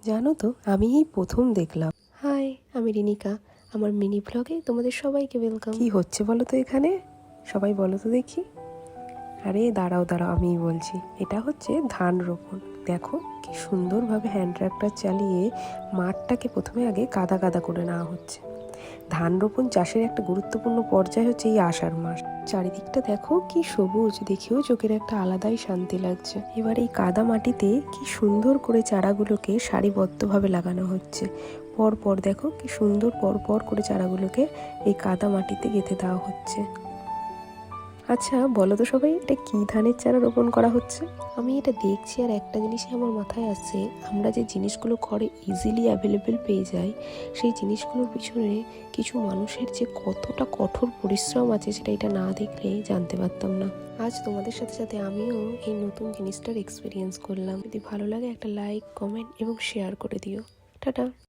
জানো তো, আমি এই প্রথম দেখলাম। হাই, আমি রিনিকা। আমার মিনি ব্লগে তোমাদের সবাইকে ওয়েলকাম। কি হচ্ছে বলো তো এখানে? সবাই বলো তো দেখি। আরে দাঁড়াও দাঁড়াও, আমিই বলছি। এটা হচ্ছে ধান রোপণ। দেখো কি সুন্দরভাবে হ্যান্ড ট্রাক্টর চালিয়ে মাঠটাকে প্রথমে আগে কাদা কাদা করে নেওয়া হচ্ছে। ধান রোপণ চাষের একটা গুরুত্বপূর্ণ পর্যায় হচ্ছে এই আষাঢ় মাস। চারিদিকটা দেখো কি সবুজ, দেখেও চোখের একটা আলাদাই শান্তি লাগছে। এবার এই কাদা মাটিতে কি সুন্দর করে চারাগুলোকে সারিবদ্ধভাবে লাগানো হচ্ছে। পরপর দেখো কি সুন্দর পরপর করে চারাগুলোকে এই কাদা মাটিতে গেঁথে দেওয়া হচ্ছে। আচ্ছা বলো তো সবাই, এটা কি ধানের চারা রোপণ করা হচ্ছে? আমি এটা দেখছি আর একটা জিনিসই আমার মাথায় আসছে, আমরা যে জিনিসগুলো ঘরে ইজিলি অ্যাভেলেবেল পেয়ে যাই, সেই জিনিসগুলোর পিছনে কিছু মানুষের যে কতটা কঠোর পরিশ্রম আছে সেটা এটা না দেখলে জানতে পারতাম না। আজ তোমাদের সাথে সাথে আমিও এই নতুন জিনিসটার এক্সপিরিয়েন্স করলাম। যদি ভালো লাগে একটা লাইক, কমেন্ট এবং শেয়ার করে দিও। টাটা।